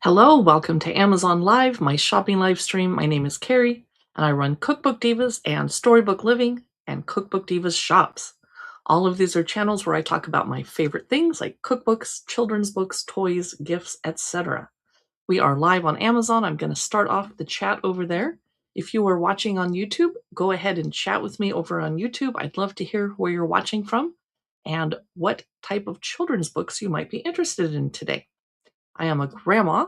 Hello, welcome to Amazon Live, my shopping live stream. My name is Carrie, and I run Cookbook Divas and Storybook Living and Cookbook Divas Shops. All of these are channels where I talk about my favorite things like cookbooks, children's books, toys, gifts, etc. We are live on Amazon. I'm going to start off the chat over there. If you are watching on YouTube, go ahead and chat with me over on YouTube. I'd love to hear where you're watching from and what type of children's books you might be interested in today. I am a grandma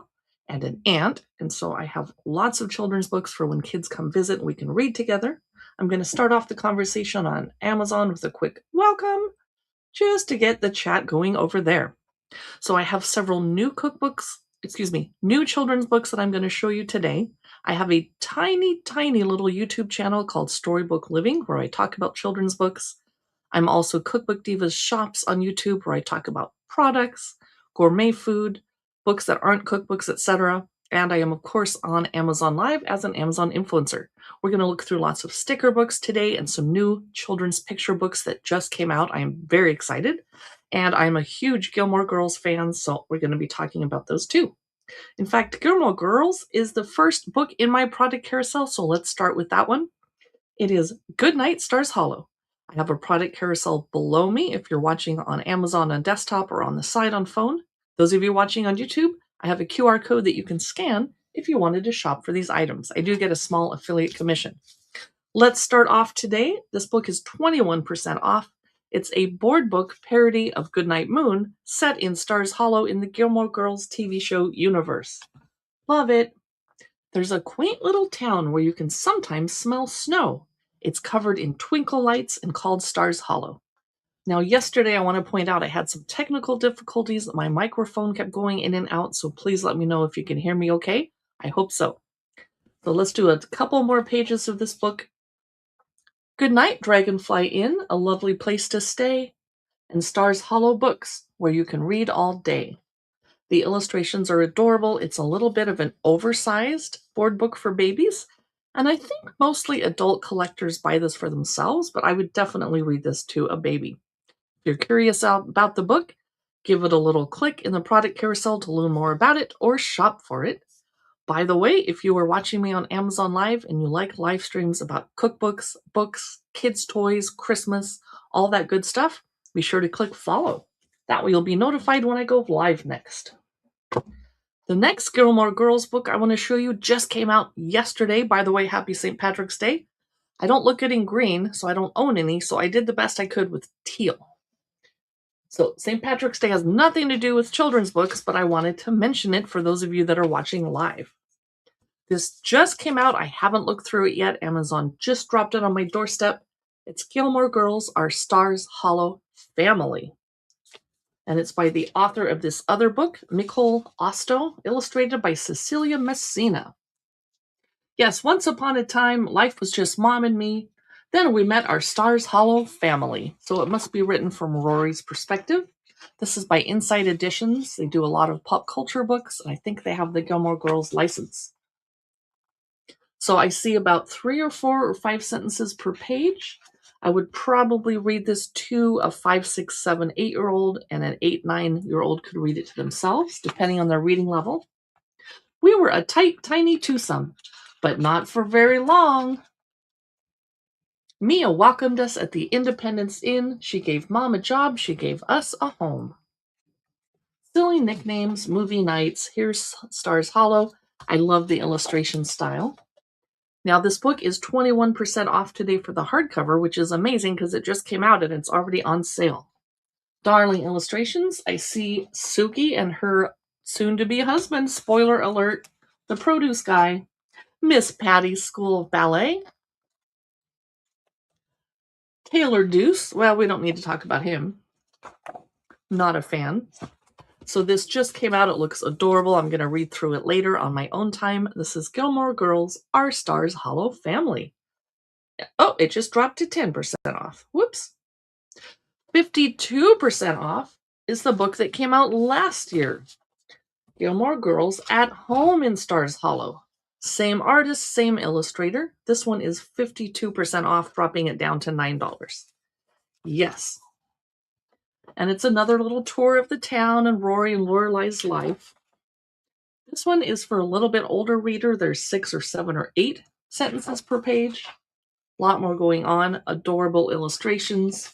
and an aunt, and so I have lots of children's books for when kids come visit and we can read together. I'm going to start off the conversation on Amazon with a quick welcome just to get the chat going over there. So I have several new new children's books that I'm going to show you today. I have a tiny, tiny little YouTube channel called Storybook Living where I talk about children's books. I'm also Cookbook Divas Shops on YouTube where I talk about products, gourmet food, books that aren't cookbooks, etc. And I am, of course, on Amazon Live as an Amazon influencer. We're going to look through lots of sticker books today and some new children's picture books that just came out. I am very excited. And I'm a huge Gilmore Girls fan, so we're going to be talking about those too. In fact, Gilmore Girls is the first book in my product carousel, so let's start with that one. It is Goodnight Stars Hollow. I have a product carousel below me if you're watching on Amazon on desktop or on the side on phone. Those of you watching on YouTube, I have a QR code that you can scan if you wanted to shop for these items. I do get a small affiliate commission. Let's start off today. This book is 21% off. It's a board book parody of Goodnight Moon set in Stars Hollow in the Gilmore Girls TV show universe. Love it. There's a quaint little town where you can sometimes smell snow. It's covered in twinkle lights and called Stars Hollow. Now, yesterday, I want to point out I had some technical difficulties. My microphone kept going in and out, so please let me know if you can hear me okay. I hope so. So let's do a couple more pages of this book. Good night, Dragonfly Inn, a lovely place to stay, and Stars Hollow Books, where you can read all day. The illustrations are adorable. It's a little bit of an oversized board book for babies, and I think mostly adult collectors buy this for themselves, but I would definitely read this to a baby. If you're curious about the book, give it a little click in the product carousel to learn more about it or shop for it. By the way, if you are watching me on Amazon Live and you like live streams about cookbooks, books, kids' toys, Christmas, all that good stuff, be sure to click follow. That way you'll be notified when I go live next. The next Gilmore Girls book I want to show you just came out yesterday. By the way, happy St. Patrick's Day. I don't look good in green, so I don't own any, so I did the best I could with teal. So St. Patrick's Day has nothing to do with children's books, but I wanted to mention it for those of you that are watching live. This just came out. I haven't looked through it yet. Amazon just dropped it on my doorstep. It's Gilmore Girls, Our Stars Hollow Family. And it's by the author of this other book, Nicole Osto, illustrated by Cecilia Messina. Yes, once upon a time, life was just Mom and me. Then we met our Stars Hollow family. So it must be written from Rory's perspective. This is by Inside Editions. They do a lot of pop culture books, and I think they have the Gilmore Girls license. So I see about 3 or 4 or 5 sentences per page. I would probably read this to a 5, 6, 7, 8-year-old, and an 8, 9-year-old could read it to themselves, depending on their reading level. We were a tight, tiny twosome, but not for very long. Mia welcomed us at the Independence Inn. She gave Mom a job. She gave us a home. Silly nicknames, movie nights. Here's Stars Hollow. I love the illustration style. Now, this book is 21% off today for the hardcover, which is amazing because it just came out and it's already on sale. Darling illustrations. I see Suki and her soon-to-be husband, spoiler alert, the produce guy, Miss Patty's School of Ballet, Taylor Deuce. Well, we don't need to talk about him. Not a fan. So this just came out. It looks adorable. I'm going to read through it later on my own time. This is Gilmore Girls, Our Stars Hollow Family. Oh, it just dropped to 10% off. Whoops. 52% off is the book that came out last year. Gilmore Girls at Home in Stars Hollow. Same artist, same illustrator. This one is 52% off, dropping it down to $9. Yes. And it's another little tour of the town and Rory and Lorelai's life. This one is for a little bit older reader. There's 6 or 7 or 8 sentences per page. A lot more going on. Adorable illustrations.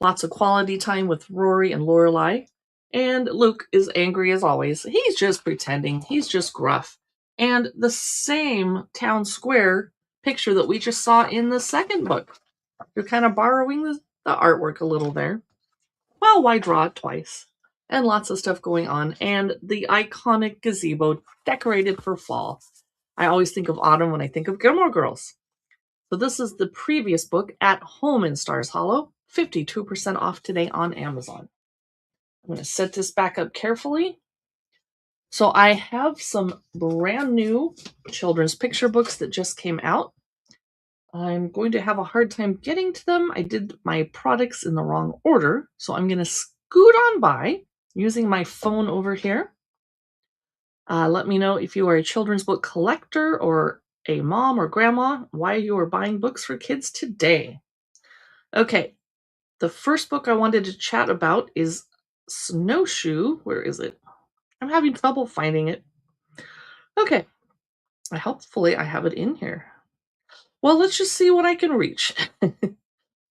Lots of quality time with Rory and Lorelai. And Luke is angry as always. He's just pretending. He's just gruff. And the same town square picture that we just saw in the second book. You're kind of borrowing the artwork a little there. Well, why draw it twice? And lots of stuff going on. And the iconic gazebo decorated for fall. I always think of autumn when I think of Gilmore Girls. So this is the previous book, At Home in Stars Hollow. 52% off today on Amazon. I'm going to set this back up carefully. So I have some brand new children's picture books that just came out. I'm going to have a hard time getting to them. I did my products in the wrong order. So I'm going to scoot on by using my phone over here. Let me know if you are a children's book collector or a mom or grandma, why you are buying books for kids today. Okay, the first book I wanted to chat about is Snowshoe. Where is it? I'm having trouble finding it. Okay, hopefully I have it in here. Well, let's just see what I can reach.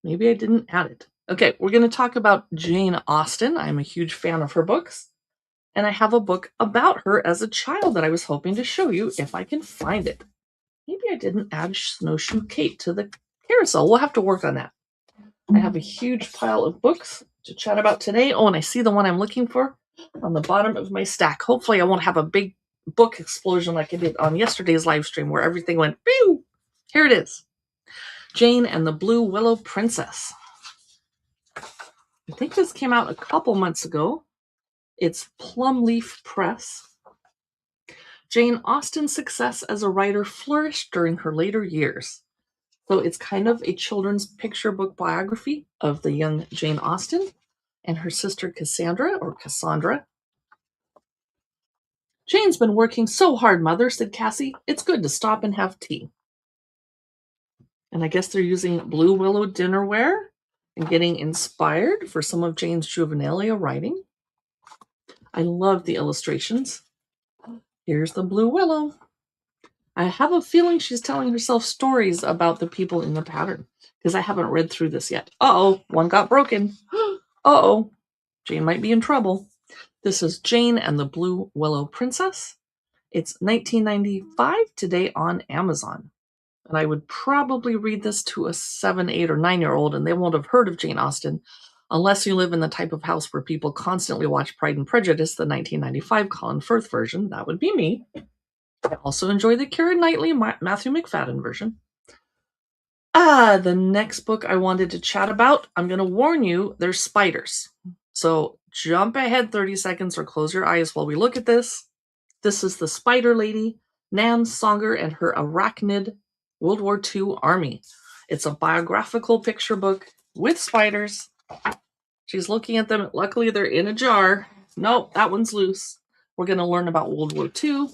Maybe I didn't add it. Okay, we're going to talk about Jane Austen. I'm a huge fan of her books. And I have a book about her as a child that I was hoping to show you if I can find it. Maybe I didn't add Snowshoe Kate to the carousel. We'll have to work on that. I have a huge pile of books to chat about today. Oh, and I see the one I'm looking for on the bottom of my stack. Hopefully I won't have a big book explosion like I did on yesterday's live stream where everything went, pew! Here it is. Jane and the Blue Willow Princess. I think this came out a couple months ago. It's Plumleaf Press. Jane Austen's success as a writer flourished during her later years. So it's kind of a children's picture book biography of the young Jane Austen and her sister Cassandra. Jane's been working so hard, Mother, said Cassie. It's good to stop and have tea. And I guess they're using Blue Willow dinnerware and getting inspired for some of Jane's juvenilia writing. I love the illustrations. Here's the Blue Willow. I have a feeling she's telling herself stories about the people in the pattern because I haven't read through this yet. Uh-oh, one got broken. Uh-oh, Jane might be in trouble. This is Jane and the Blue Willow Princess. It's $19.95 today on Amazon. And I would probably read this to a 7, 8, or 9-year-old, and they won't have heard of Jane Austen unless you live in the type of house where people constantly watch Pride and Prejudice, the 1995 Colin Firth version. That would be me. I also enjoy the Keira Knightley, Matthew McFadden version. The next book I wanted to chat about, I'm going to warn you, there's spiders. So jump ahead 30 seconds or close your eyes while we look at this. This is The Spider Lady, Nan Songer and Her Arachnid World War II Army. It's a biographical picture book with spiders. She's looking at them. Luckily, they're in a jar. Nope, that one's loose. We're going to learn about World War II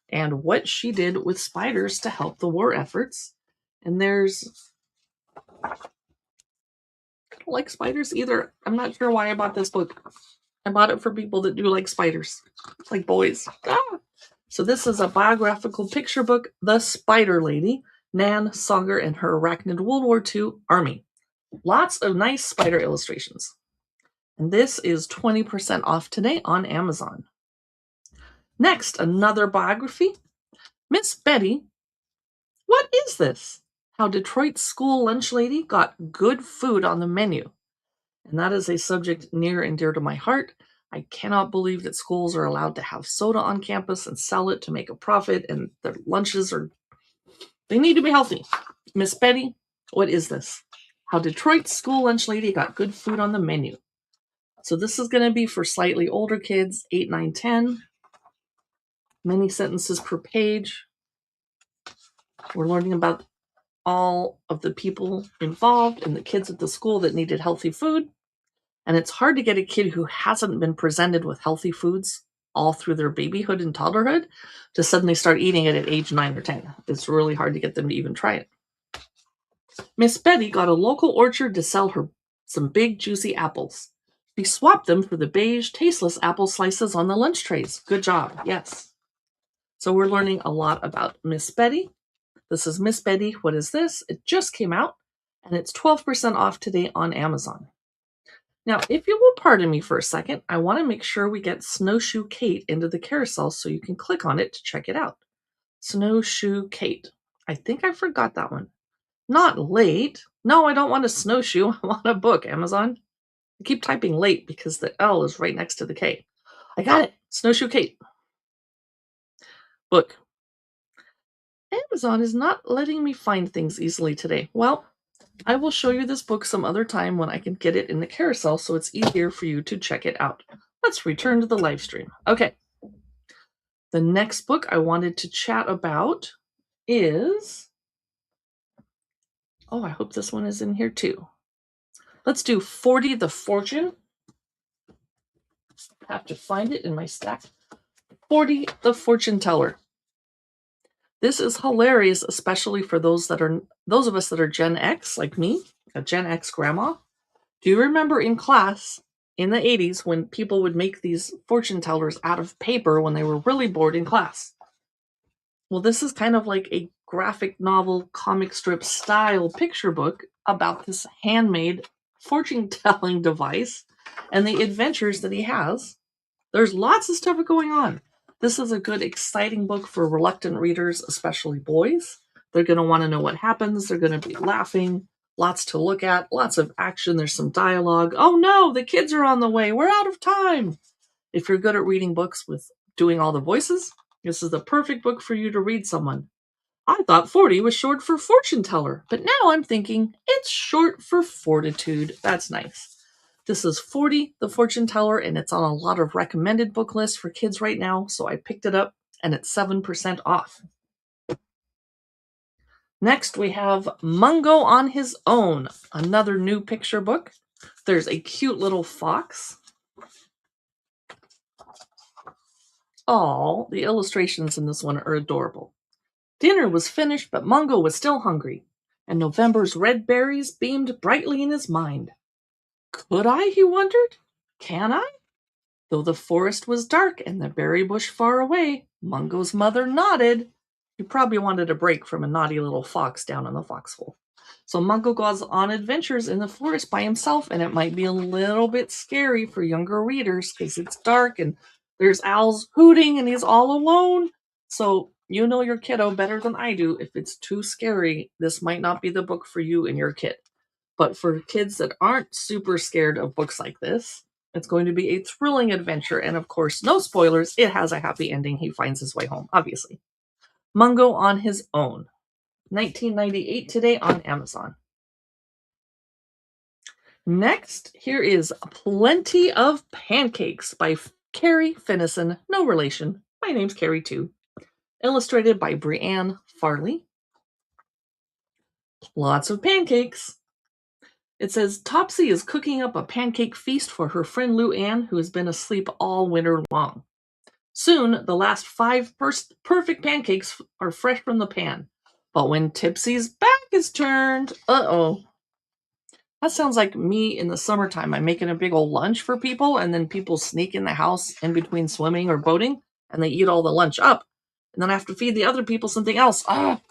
and what she did with spiders to help the war efforts. And there's... I don't like spiders either. I'm not sure why I bought this book. I bought it for people that do like spiders. Like boys. So this is a biographical picture book, The Spider Lady, Nan Songer and Her Arachnid World War II Army. Lots of nice spider illustrations. And this is 20% off today on Amazon. Next, another biography. Miss Betty. What is this? How Detroit's school lunch lady got good food on the menu. And that is a subject near and dear to my heart. I cannot believe that schools are allowed to have soda on campus and sell it to make a profit, and their lunches they need to be healthy. Miss Betty, what is this? How Detroit's school lunch lady got good food on the menu. So this is going to be for slightly older kids, 8, 9, 10. Many sentences per page. We're learning about all of the people involved and the kids at the school that needed healthy food. And it's hard to get a kid who hasn't been presented with healthy foods all through their babyhood and toddlerhood to suddenly start eating it at age 9 or 10. It's really hard to get them to even try it. Miss Betty got a local orchard to sell her some big juicy apples. She swapped them for the beige, tasteless apple slices on the lunch trays. Good job. Yes. So we're learning a lot about Miss Betty. This is Miss Betty. What is this? It just came out, and it's 12% off today on Amazon. Now, if you will pardon me for a second, I want to make sure we get Snowshoe Kate into the carousel so you can click on it to check it out. Snowshoe Kate. I think I forgot that one. Not late. No, I don't want a snowshoe. I want a book, Amazon. I keep typing late because the L is right next to the K. I got it. Snowshoe Kate. Book. Amazon is not letting me find things easily today. Well, I will show you this book some other time when I can get it in the carousel so it's easier for you to check it out. Let's return to the live stream. Okay. The next book I wanted to chat about is... Oh, I hope this one is in here too. Let's do 40 the Fortune. Have to find it in my stack. 40 the Fortune Teller. This is hilarious, especially for those of us that are Gen X, like me, a Gen X grandma. Do you remember in class in the 80s when people would make these fortune tellers out of paper when they were really bored in class? Well, this is kind of like a graphic novel, comic strip style picture book about this handmade fortune telling device and the adventures that he has. There's lots of stuff going on. This is a good, exciting book for reluctant readers, especially boys. They're going to want to know what happens. They're going to be laughing. Lots to look at. Lots of action. There's some dialogue. Oh no, the kids are on the way. We're out of time. If you're good at reading books with doing all the voices, this is the perfect book for you to read someone. I thought 40 was short for fortune teller, but now I'm thinking it's short for fortitude. That's nice. This is 40 the Fortune Teller, and it's on a lot of recommended book lists for kids right now, so I picked it up, and it's 7% off. Next, we have Mungo on His Own, another new picture book. There's a cute little fox. Oh, the illustrations in this one are adorable. Dinner was finished, but Mungo was still hungry, and November's red berries beamed brightly in his mind. Could I, he wondered? Can I? Though the forest was dark and the berry bush far away, Mungo's mother nodded. He probably wanted a break from a naughty little fox down in the foxhole. So Mungo goes on adventures in the forest by himself, and it might be a little bit scary for younger readers because it's dark and there's owls hooting and he's all alone. So you know your kiddo better than I do. If it's too scary, this might not be the book for you and your kid. But for kids that aren't super scared of books like this, it's going to be a thrilling adventure. And of course, no spoilers, it has a happy ending. He finds his way home, obviously. Mungo on His Own. $19.98 today on Amazon. Next, here is Plenty of Pancakes by Carrie Finnison. No relation. My name's Carrie too. Illustrated by Brianne Farley. Lots of pancakes. It says, Topsy is cooking up a pancake feast for her friend Lou Ann, who has been asleep all winter long. Soon, the last 5 perfect pancakes are fresh from the pan. But when Tipsy's back is turned, uh-oh. That sounds like me in the summertime. I'm making a big old lunch for people, and then people sneak in the house in between swimming or boating, and they eat all the lunch up. And then I have to feed the other people something else. Ah!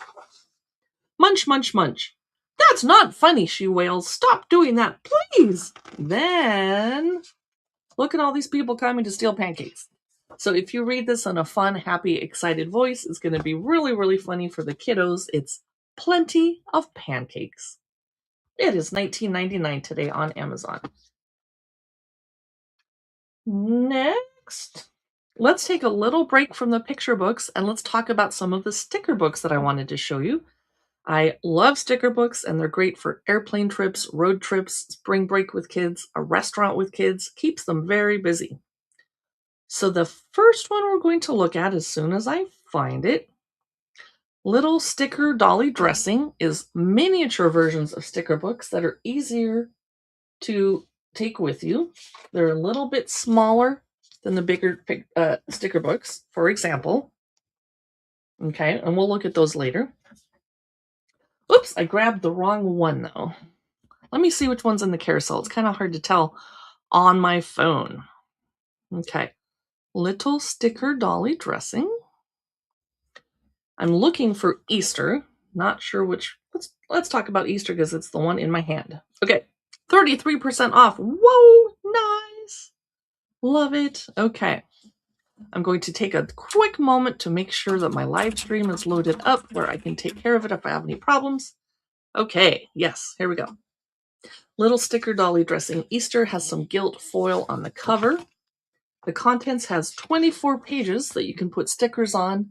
Munch, munch, munch. That's not funny, she wails. Stop doing that, please. Then, look at all these people coming to steal pancakes. So if you read this in a fun, happy, excited voice, it's going to be really, really funny for the kiddos. It's Plenty of Pancakes. It is $19.99 today on Amazon. Next, let's take a little break from the picture books and let's talk about some of the sticker books that I wanted to show you. I love sticker books, and they're great for airplane trips, road trips, spring break with kids, a restaurant with kids. Keeps them very busy. So the first one we're going to look at as soon as I find it, Little Sticker Dolly Dressing, is miniature versions of sticker books that are easier to take with you. They're a little bit smaller than the bigger sticker books, for example. Okay, and we'll look at those later. Oops, I grabbed the wrong one, though. Let me see which one's in the carousel. It's kind of hard to tell on my phone. Okay. Little sticker dolly dressing. I'm looking for Easter. Not sure which. Let's talk about Easter because it's the one in my hand. Okay. 33% off. Whoa, nice. Love it. Okay. I'm going to take a quick moment to make sure that my live stream is loaded up where I can take care of it if I have any problems. Okay, yes, here we go. Little sticker dolly dressing Easter has some gilt foil on the cover. The contents has 24 pages that you can put stickers on.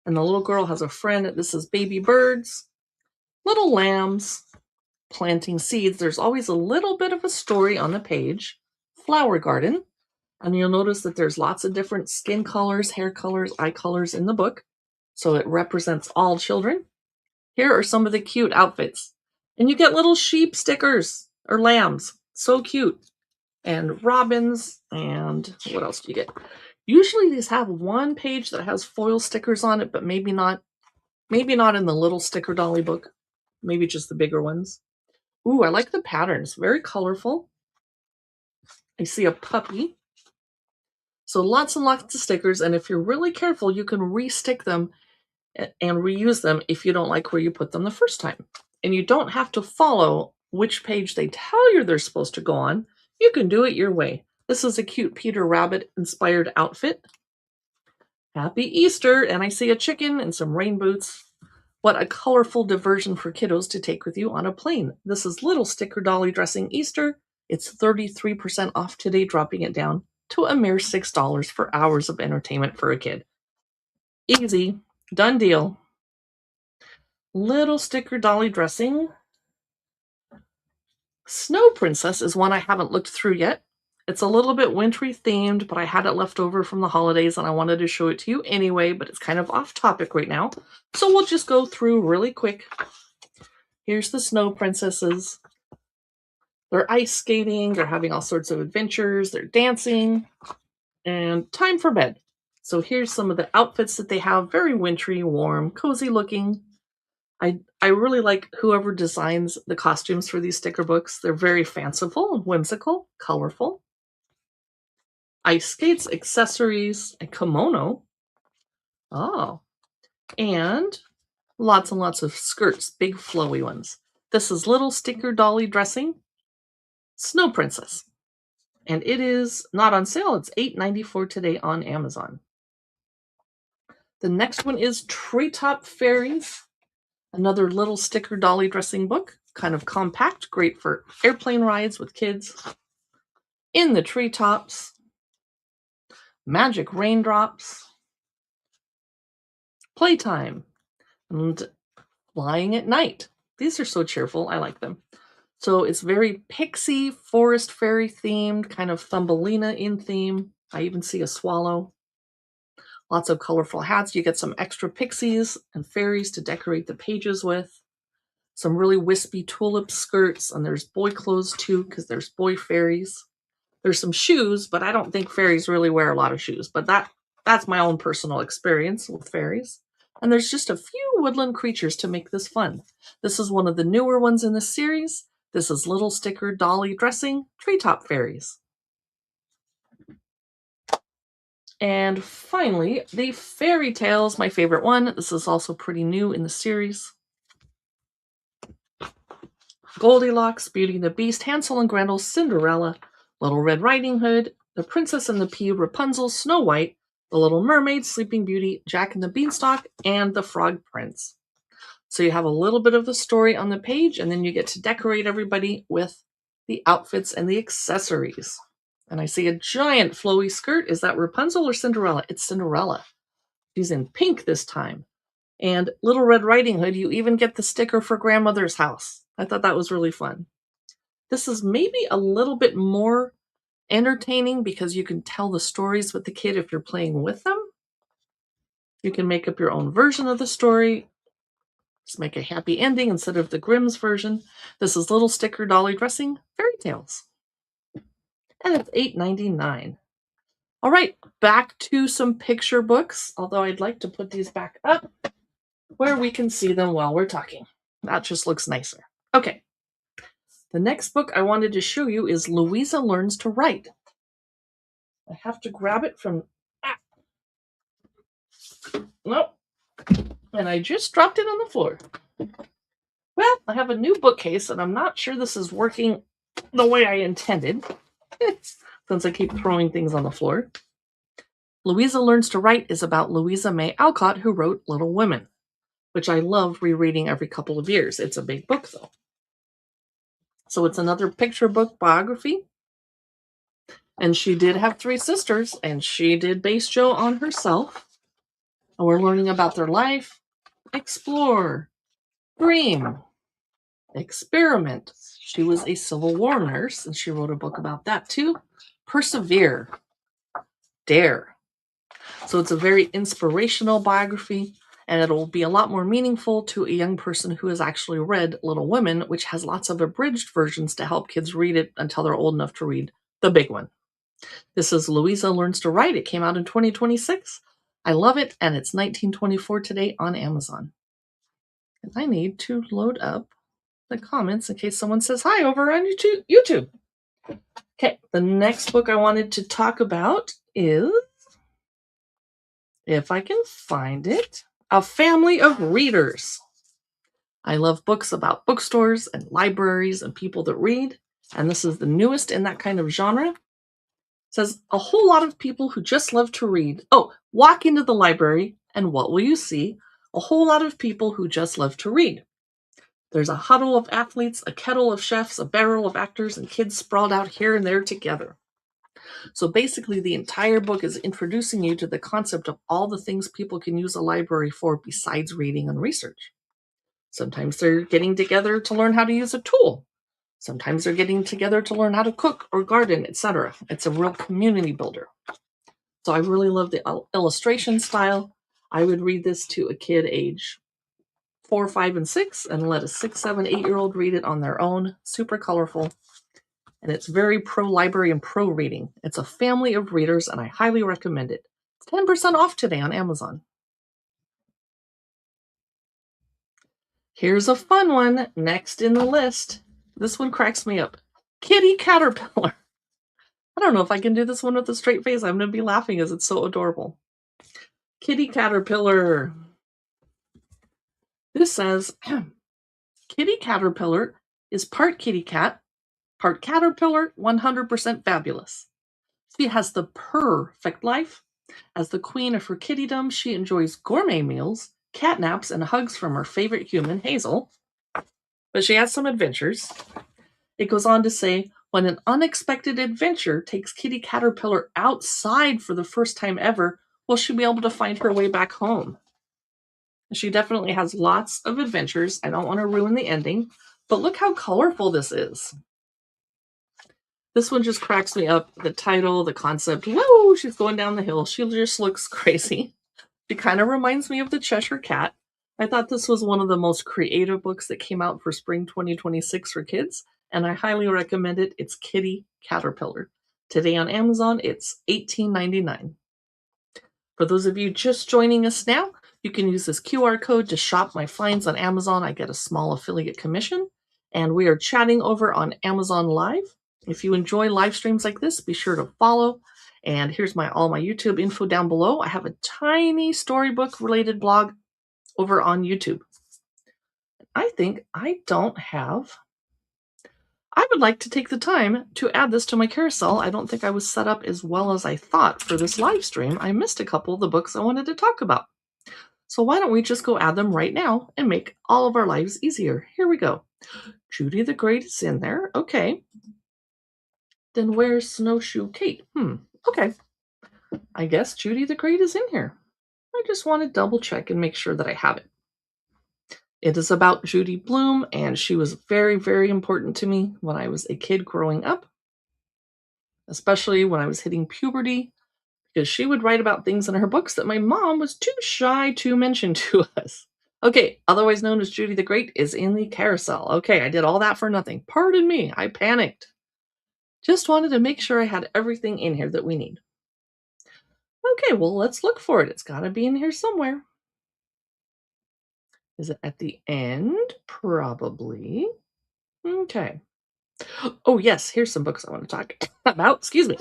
And the little girl has a friend. This is baby birds, little lambs, planting seeds. There's always a little bit of a story on the page. Flower garden. And you'll notice that there's lots of different skin colors, hair colors, eye colors in the book. So it represents all children. Here are some of the cute outfits. And you get little sheep stickers or lambs. So cute. And robins. And what else do you get? Usually these have one page that has foil stickers on it, but maybe not in the little sticker dolly book. Maybe just the bigger ones. Ooh, I like the patterns. Very colorful. I see a puppy. So lots and lots of stickers, and if you're really careful, you can re-stick them and reuse them if you don't like where you put them the first time. And you don't have to follow which page they tell you they're supposed to go on. You can do it your way. This is a cute Peter Rabbit inspired outfit. Happy Easter, and I see a chicken and some rain boots. What a colorful diversion for kiddos to take with you on a plane. This is Little Sticker Dolly Dressing Easter. It's 33% off today, dropping it down to a mere $6 for hours of entertainment for a kid. Easy. Done deal. Little Sticker Dolly Dressing. Snow Princess is one I haven't looked through yet. It's a little bit wintry themed, but I had it left over from the holidays and I wanted to show it to you anyway, but it's kind of off topic right now. So we'll just go through really quick. Here's the Snow Princesses. They're ice skating, they're having all sorts of adventures, they're dancing, and time for bed. So here's some of the outfits that they have. Very wintry, warm, cozy looking. I really like whoever designs the costumes for these sticker books. They're very fanciful and whimsical, colorful. Ice skates, accessories, a kimono. Oh, and lots and lots of skirts, big flowy ones. This is Little Sticker Dolly Dressing Snow Princess. And it is not on sale. It's $8.94 today on Amazon. The next one is Treetop Fairies. Another Little Sticker Dolly Dressing book. Kind of compact, great for airplane rides with kids. In the Treetops. Magic Raindrops. Playtime. And Flying at Night. These are so cheerful. I like them. So it's very pixie, forest fairy themed, kind of Thumbelina in theme. I even see a swallow. Lots of colorful hats. You get some extra pixies and fairies to decorate the pages with. Some really wispy tulip skirts, and there's boy clothes too, because there's boy fairies. There's some shoes, but I don't think fairies really wear a lot of shoes, but that's my own personal experience with fairies. And there's just a few woodland creatures to make this fun. This is one of the newer ones in this series. This is Little Sticker Dolly Dressing Treetop Fairies. And finally, the Fairy Tales, my favorite one. This is also pretty new in the series. Goldilocks, Beauty and the Beast, Hansel and Gretel, Cinderella, Little Red Riding Hood, The Princess and the Pea, Rapunzel, Snow White, The Little Mermaid, Sleeping Beauty, Jack and the Beanstalk, and The Frog Prince. So you have a little bit of the story on the page, and then you get to decorate everybody with the outfits and the accessories. And I see a giant flowy skirt. Is that Rapunzel or Cinderella? It's Cinderella. She's in pink this time. And Little Red Riding Hood, you even get the sticker for grandmother's house. I thought that was really fun. This is maybe a little bit more entertaining because you can tell the stories with the kid if you're playing with them. You can make up your own version of the story. Just make a happy ending instead of the Grimm's version. This is Little Sticker Dolly Dressing Fairy Tales. And it's $8.99. All right, back to some picture books, although I'd like to put these back up where we can see them while we're talking. That just looks nicer. Okay. The next book I wanted to show you is Louisa Learns to Write. I have to grab it from... Nope. And I just dropped it on the floor. Well, I have a new bookcase, and I'm not sure this is working the way I intended, since I keep throwing things on the floor. Louisa Learns to Write is about Louisa May Alcott, who wrote Little Women, which I love rereading every couple of years. It's a big book, though. So it's another picture book biography. And she did have 3 sisters, and she did base Joe on herself. And we're learning about their life, explore, dream, experiment. She was a Civil War nurse, and she wrote a book about that too. Persevere, dare. So it's a very inspirational biography, and it'll be a lot more meaningful to a young person who has actually read Little Women, which has lots of abridged versions to help kids read it until they're old enough to read the big one. This is Louisa Learns to Write. It came out in 2026. I love it, and it's $19.24 today on Amazon. And I need to load up the comments in case someone says hi over on YouTube. Okay, the next book I wanted to talk about is, if I can find it, A Family of Readers. I love books about bookstores and libraries and people that read, and this is the newest in that kind of genre. It says, a whole lot of people who just love to read. Oh, walk into the library, and what will you see? A whole lot of people who just love to read. There's a huddle of athletes, a kettle of chefs, a barrel of actors, and kids sprawled out here and there together. So basically, the entire book is introducing you to the concept of all the things people can use a library for besides reading and research. Sometimes they're getting together to learn how to use a tool. Sometimes they're getting together to learn how to cook or garden, etc. It's a real community builder. So I really love the illustration style. I would read this to a kid age 4, 5, and 6, and let a 6, 7, 8-year-old read it on their own. Super colorful. And it's very pro-library and pro-reading. It's A Family of Readers, and I highly recommend it. It's 10% off today on Amazon. Here's a fun one next in the list. This one cracks me up. Kitty Caterpillar. I don't know if I can do this one with a straight face. I'm going to be laughing as it's so adorable. Kitty Caterpillar. This says, Kitty Caterpillar is part kitty cat, part caterpillar, 100% fabulous. She has the perfect life. As the queen of her kittydom, she enjoys gourmet meals, cat naps, and hugs from her favorite human, Hazel. But she has some adventures. It goes on to say, when an unexpected adventure takes Kitty Caterpillar outside for the first time ever, will she be able to find her way back home? She definitely has lots of adventures. I don't want to ruin the ending, but look how colorful this is. This one just cracks me up. The title, the concept. Whoa, she's going down the hill. She just looks crazy. She kind of reminds me of the Cheshire Cat. I thought this was one of the most creative books that came out for spring 2026 for kids, and I highly recommend it. It's Kitty Caterpillar. Today on Amazon, it's $18.99. For those of you just joining us now, you can use this QR code to shop my finds on Amazon. I get a small affiliate commission, and we are chatting over on Amazon Live. If you enjoy live streams like this, be sure to follow. And here's all my YouTube info down below. I have a tiny storybook related blog over on YouTube. I think I would like to take the time to add this to my carousel. I don't think I was set up as well as I thought for this live stream. I missed a couple of the books I wanted to talk about. So why don't we just go add them right now and make all of our lives easier? Here we go. Judy the Great is in there. Okay. Then where's Snowshoe Kate? Okay. I guess Judy the Great is in here. I just want to double check and make sure that I have it. It is about Judy Blume, and she was very, very important to me when I was a kid growing up, especially when I was hitting puberty, because she would write about things in her books that my mom was too shy to mention to us. Okay, otherwise known as Judy the Great, is in the carousel. Okay, I did all that for nothing. Pardon me, I panicked. Just wanted to make sure I had everything in here that we need. Okay, well, let's look for it. It's got to be in here somewhere. Is it at the end? Probably. Okay. Oh, yes, here's some books I want to talk about. Excuse me.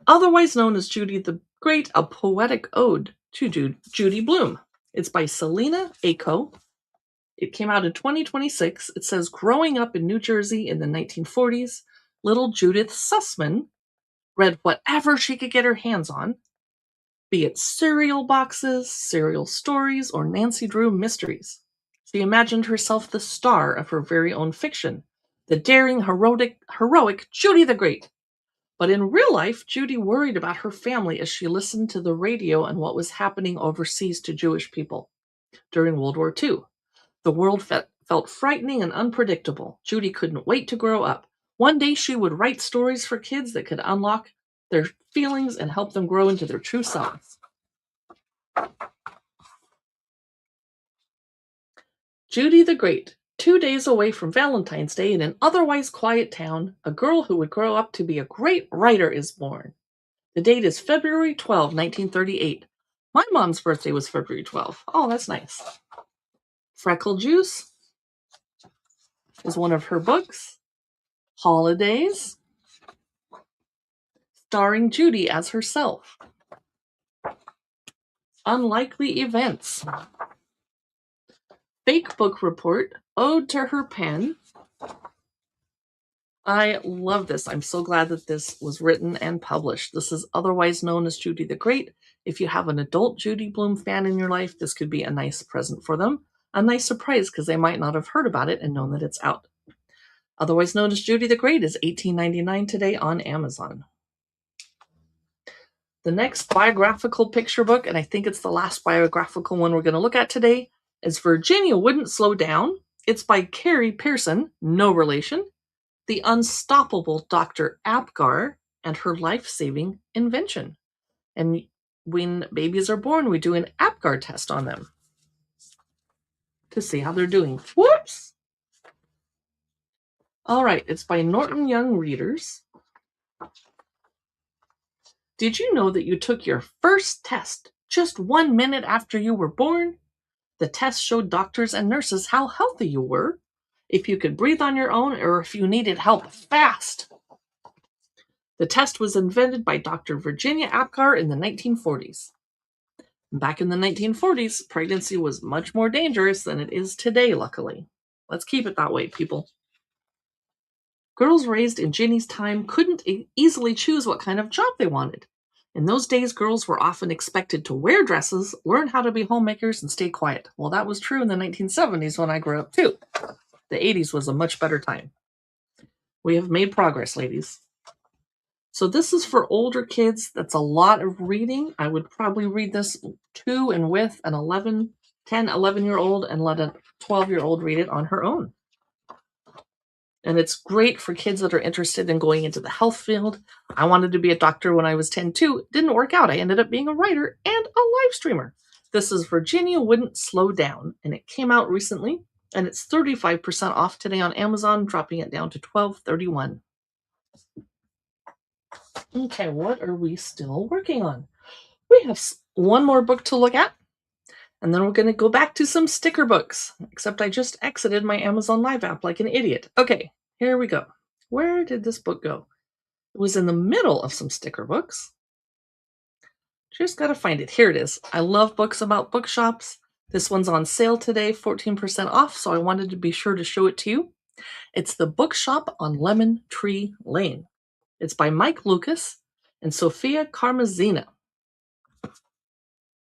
Otherwise known as Judy the Great, a poetic ode to Judy Blume. It's by Selena Ako. It came out in 2026. It says, growing up in New Jersey in the 1940s, little Judith Sussman read whatever she could get her hands on, be it cereal boxes, cereal stories, or Nancy Drew mysteries. She imagined herself the star of her very own fiction, the daring, heroic Judy the Great. But in real life, Judy worried about her family as she listened to the radio and what was happening overseas to Jewish people during World War II. The world felt frightening and unpredictable. Judy couldn't wait to grow up. One day she would write stories for kids that could unlock their feelings and help them grow into their true selves. Judy the Great. 2 days away from Valentine's Day in an otherwise quiet town, a girl who would grow up to be a great writer is born. The date is February 12, 1938. My mom's birthday was February 12. Oh, that's nice. Freckle Juice is one of her books. Holidays, starring Judy as herself. Unlikely Events. Fake Book Report, Ode to Her Pen. I love this. I'm so glad that this was written and published. This is otherwise known as Judy the Great. If you have an adult Judy Blume fan in your life, this could be a nice present for them. A nice surprise because they might not have heard about it and known that it's out. Otherwise known as Judy the Great is $18.99 today on Amazon. The next biographical picture book, and I think it's the last biographical one we're going to look at today, is Virginia Wouldn't Slow Down. It's by Carrie Pearson, no relation. The Unstoppable Dr. Apgar and Her Life-Saving Invention. And when babies are born, we do an Apgar test on them to see how they're doing. Whoops! All right, it's by Norton Young Readers. Did you know that you took your first test just 1 minute after you were born? The test showed doctors and nurses how healthy you were, if you could breathe on your own, or if you needed help fast. The test was invented by Dr. Virginia Apgar in the 1940s. Back in the 1940s, pregnancy was much more dangerous than it is today, luckily. Let's keep it that way, people. Girls raised in Ginny's time couldn't easily choose what kind of job they wanted. In those days, girls were often expected to wear dresses, learn how to be homemakers, and stay quiet. Well, that was true in the 1970s when I grew up, too. The 80s was a much better time. We have made progress, ladies. So this is for older kids. That's a lot of reading. I would probably read this to and with an 11-year-old and let a 12-year-old read it on her own. And it's great for kids that are interested in going into the health field. I wanted to be a doctor when I was 10 too. It didn't work out. I ended up being a writer and a live streamer. This is Virginia Wouldn't Slow Down, and it came out recently, and it's 35% off today on Amazon, dropping it down to $12.31. Okay, what are we still working on? We have one more book to look at, and then we're going to go back to some sticker books, except I just exited my Amazon Live app like an idiot. Okay, here we go. Where did this book go? It was in the middle of some sticker books. Just got to find it. Here it is. I love books about bookshops. This one's on sale today, 14% off, so I wanted to be sure to show it to you. It's The Bookshop on Lemon Tree Lane. It's by Mike Lucas and Sophia Karmazina.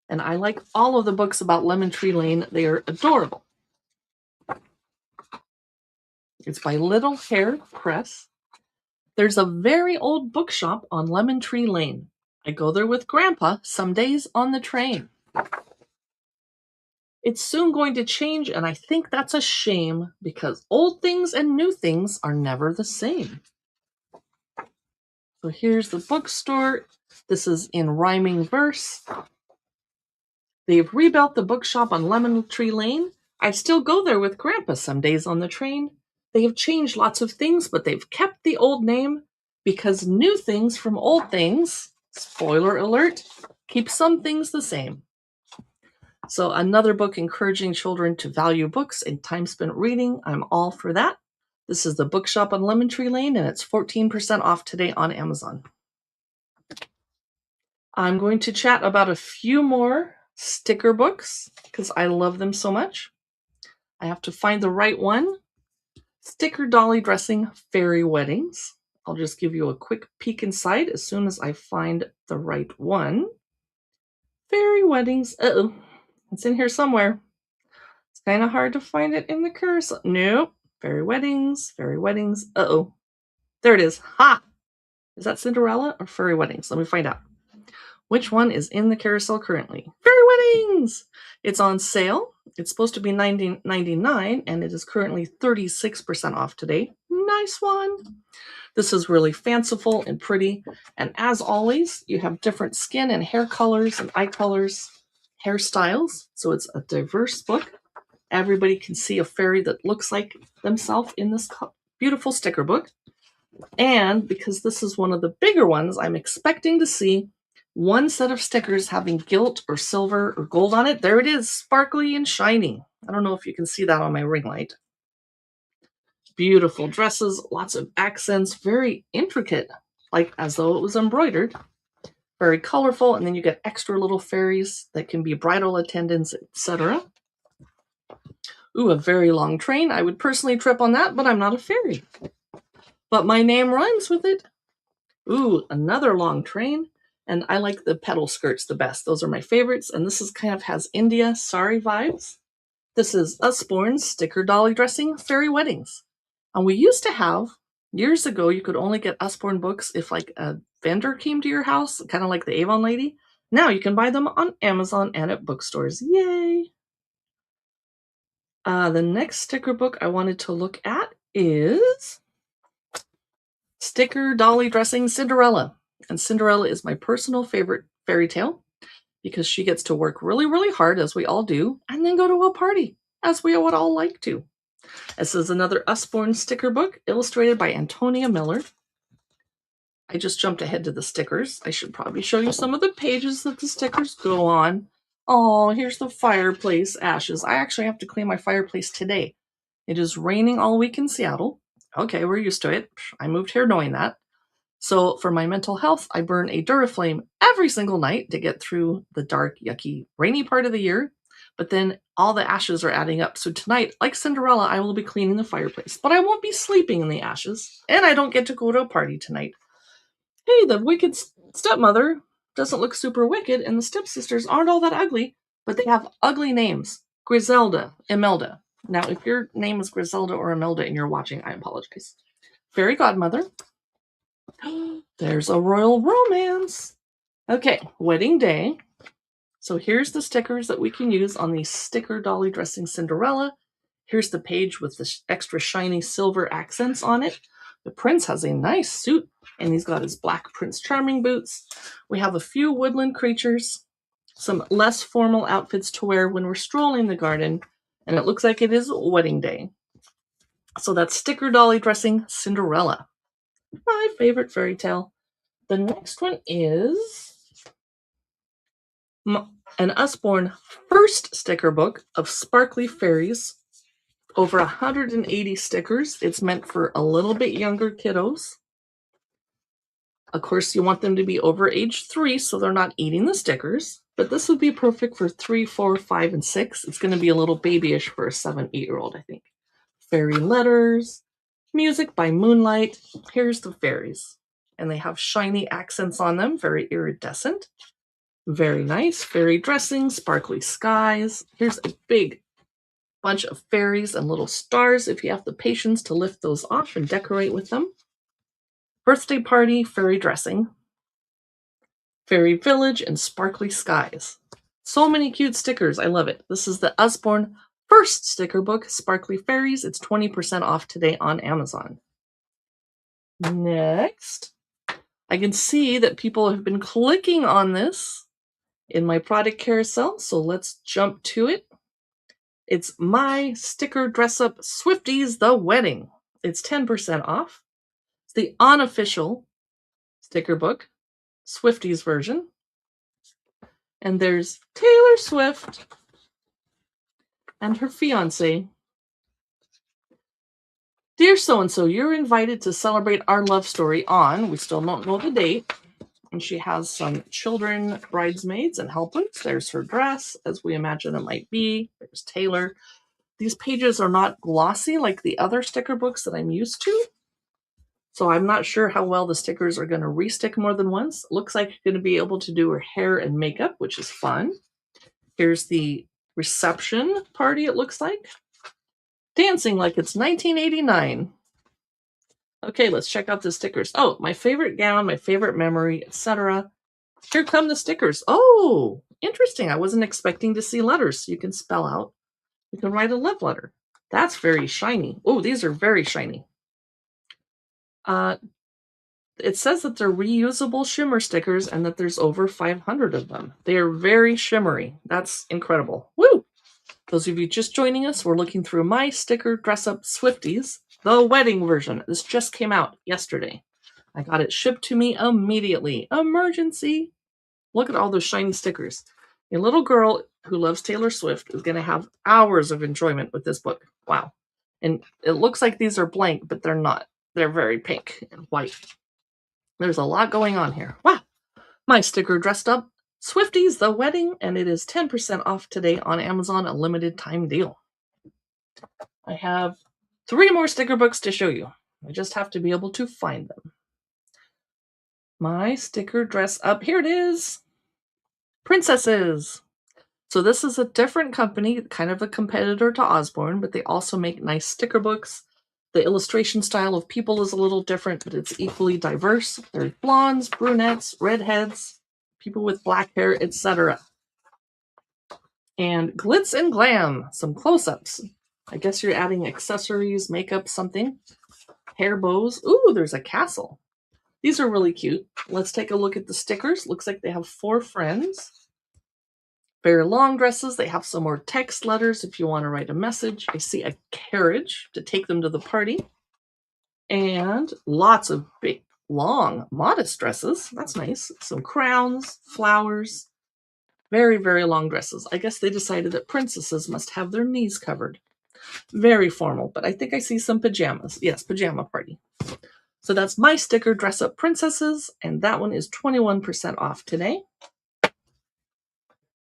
And I like all of the books about Lemon Tree Lane. They are adorable. It's by Little Hare Press. There's a very old bookshop on Lemon Tree Lane. I go there with Grandpa some days on the train. It's soon going to change, and I think that's a shame because old things and new things are never the same. So here's the bookstore. This is in rhyming verse. They've rebuilt the bookshop on Lemon Tree Lane. I still go there with Grandpa some days on the train. They have changed lots of things, but they've kept the old name because new things from old things, spoiler alert, keep some things the same. So another book encouraging children to value books and time spent reading. I'm all for that. This is the Bookshop on Lemon Tree Lane, and it's 14% off today on Amazon. I'm going to chat about a few more sticker books because I love them so much. I have to find the right one. Sticker Dolly Dressing Fairy Weddings. I'll just give you a quick peek inside as soon as I find the right one. Fairy Weddings. Uh-oh. It's in here somewhere. It's kind of hard to find it in the carousel. Nope. Fairy Weddings. Fairy Weddings. Uh-oh. There it is. Ha! Is that Cinderella or Fairy Weddings? Let me find out. Which one is in the carousel currently? Fairy Weddings! It's on sale. It's supposed to be $19.99, and it is currently 36% off today. Nice one! This is really fanciful and pretty. And as always, you have different skin and hair colors and eye colors, hairstyles. So it's a diverse book. Everybody can see a fairy that looks like themselves in this beautiful sticker book. And because this is one of the bigger ones, I'm expecting to see one set of stickers having gilt or silver or gold on it. There it is, sparkly and shiny. I don't know if you can see that on my ring light. Beautiful dresses, lots of accents, very intricate, like as though it was embroidered. Very colorful, and then you get extra little fairies that can be bridal attendants, etc. Ooh, a very long train. I would personally trip on that, but I'm not a fairy. But my name rhymes with it. Ooh, another long train. And I like the petal skirts the best. Those are my favorites. And this is kind of has India sari vibes. This is Usborne's Sticker Dolly Dressing Fairy Weddings. And we used to have, years ago, you could only get Usborne books if like a vendor came to your house, kind of like the Avon lady. Now you can buy them on Amazon and at bookstores. Yay! The next sticker book I wanted to look at is Sticker Dolly Dressing Cinderella. And Cinderella is my personal favorite fairy tale because she gets to work really, really hard, as we all do, and then go to a party, as we would all like to. This is another Usborne sticker book illustrated by Antonia Miller. I just jumped ahead to the stickers. I should probably show you some of the pages that the stickers go on. Oh, here's the fireplace ashes. I actually have to clean my fireplace today. It is raining all week in Seattle. Okay, we're used to it. I moved here knowing that. So for my mental health, I burn a Duraflame every single night to get through the dark, yucky, rainy part of the year. But then all the ashes are adding up. So tonight, like Cinderella, I will be cleaning the fireplace. But I won't be sleeping in the ashes. And I don't get to go to a party tonight. Hey, the wicked stepmother doesn't look super wicked, and the stepsisters aren't all that ugly, but they have ugly names. Griselda, Imelda. Now, if your name is Griselda or Imelda and you're watching, I apologize. Fairy godmother. There's a royal romance. Okay, wedding day. So here's the stickers that we can use on the Sticker Dolly Dressing Cinderella. Here's the page with the extra shiny silver accents on it. The prince has a nice suit, and he's got his black Prince Charming boots. We have a few woodland creatures, some less formal outfits to wear when we're strolling the garden, and it looks like it is wedding day. So that's Sticker Dolly Dressing Cinderella, my favorite fairy tale. The next one is an Usborne first sticker book of sparkly fairies. Over 180 stickers. It's meant for a little bit younger kiddos. Of course, you want them to be over age 3 so they're not eating the stickers. But this would be perfect for 3, 4, 5, and 6. It's going to be a little babyish for a 7, 8-year-old, I think. Fairy letters, music by Moonlight. Here's the fairies. And they have shiny accents on them, very iridescent. Very nice. Fairy dressing, sparkly skies. Here's a big bunch of fairies and little stars if you have the patience to lift those off and decorate with them. Birthday party, fairy dressing. Fairy village and sparkly skies. So many cute stickers. I love it. This is the Usborne first sticker book, Sparkly Fairies. It's 20% off today on Amazon. Next, I can see that people have been clicking on this in my product carousel, so let's jump to it. It's My Sticker Dress Up Swifties The Wedding. It's 10% off. It's the unofficial sticker book, Swifties version. And there's Taylor Swift and her fiance, Dear so-and-so, you're invited to celebrate our love story on, we still don't know the date, and she has some children, bridesmaids, and helpers. There's her dress, as we imagine it might be. There's Taylor. These pages are not glossy like the other sticker books that I'm used to, so I'm not sure how well the stickers are going to restick more than once. Looks like you're going to be able to do her hair and makeup, which is fun. Here's the reception party, it looks like. Dancing like it's 1989. Okay, let's check out the stickers. Oh, my favorite gown, my favorite memory, etc. Here come the stickers. Oh, interesting. I wasn't expecting to see letters. You can spell out. You can write a love letter. That's very shiny. Oh, these are very shiny. It says that they're reusable shimmer stickers and that there's over 500 of them. They are very shimmery. That's incredible. Woo! Those of you just joining us, we're looking through my sticker dress-up Swifties, the wedding version. This just came out yesterday. I got it shipped to me immediately. Emergency! Look at all those shiny stickers. A little girl who loves Taylor Swift is going to have hours of enjoyment with this book. Wow. And it looks like these are blank, but they're not. They're very pink and white. There's a lot going on here. Wow. My sticker dressed up Swifties, the wedding, and it is 10% off today on Amazon, a limited time deal. I have 3 more sticker books to show you. I just have to be able to find them. My sticker dress up, here it is. Princesses. So this is a different company, kind of a competitor to Osborne, but they also make nice sticker books. The illustration style of people is a little different, but it's equally diverse. There's blondes, brunettes, redheads, people with black hair, etc. And glitz and glam, some close-ups. I guess you're adding accessories, makeup, something. Hair bows. Ooh, there's a castle. These are really cute. Let's take a look at the stickers. Looks like they have 4 friends. Very long dresses. They have some more text letters if you want to write a message. I see a carriage to take them to the party. And lots of big, long, modest dresses. That's nice. Some crowns, flowers. Very, very long dresses. I guess they decided that princesses must have their knees covered. Very formal, but I think I see some pajamas. Yes, pajama party. So that's my sticker dress up princesses, and that one is 21% off today.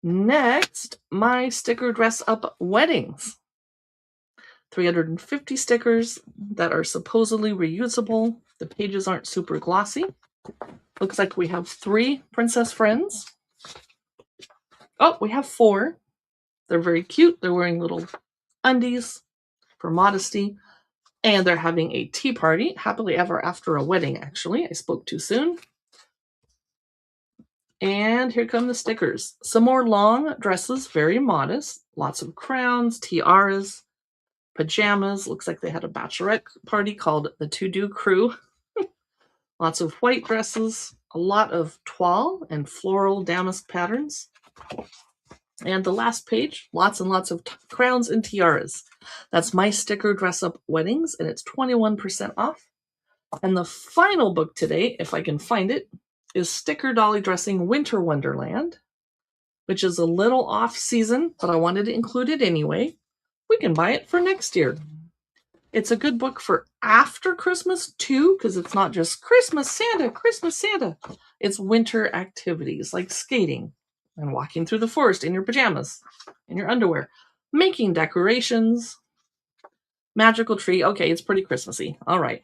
Next, my sticker dress up weddings. 350 stickers that are supposedly reusable. The pages aren't super glossy. Looks like we have 3 princess friends. Oh, we have 4. They're very cute. They're wearing little undies for modesty. And they're having a tea party. Happily ever after a wedding, actually. I spoke too soon. And here come the stickers. Some more long dresses, very modest. Lots of crowns, tiaras, pajamas. Looks like they had a bachelorette party called the To-Do Crew. Lots of white dresses. A lot of toile and floral damask patterns. And the last page, lots and lots of crowns and tiaras. That's my sticker dress up weddings, and it's 21% off. And the final book today, if I can find it, is Sticker Dolly Dressing Winter Wonderland, which is a little off season, but I wanted to include it anyway. We can buy it for next year. It's a good book for after Christmas too, because it's not just Christmas Santa, Christmas Santa. It's winter activities like skating and walking through the forest in your pajamas, in your underwear, making decorations, magical tree. Okay, it's pretty Christmassy. All right.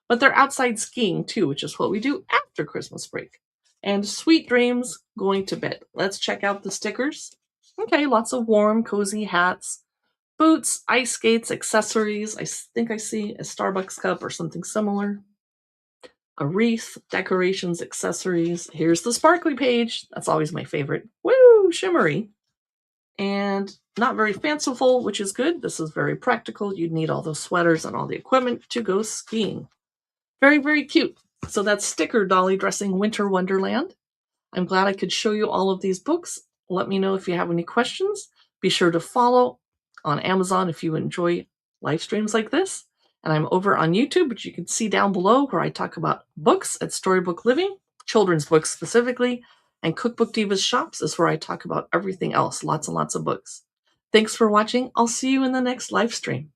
But they're outside skiing too, which is what we do after Christmas break. And sweet dreams, going to bed. Let's check out the stickers. Okay, lots of warm, cozy hats, boots, ice skates, accessories. I think I see a Starbucks cup or something similar. A wreath, decorations, accessories. Here's the sparkly page. That's always my favorite. Woo, shimmery. And not very fanciful, which is good. This is very practical. You'd need all those sweaters and all the equipment to go skiing. Very, very cute. So that's Sticker Dolly Dressing Winter Wonderland. I'm glad I could show you all of these books. Let me know if you have any questions. Be sure to follow on Amazon if you enjoy live streams like this. And I'm over on YouTube, which you can see down below, where I talk about books at Storybook Living, children's books specifically, and Cookbook Divas Shops is where I talk about everything else, lots and lots of books. Thanks for watching. I'll see you in the next live stream.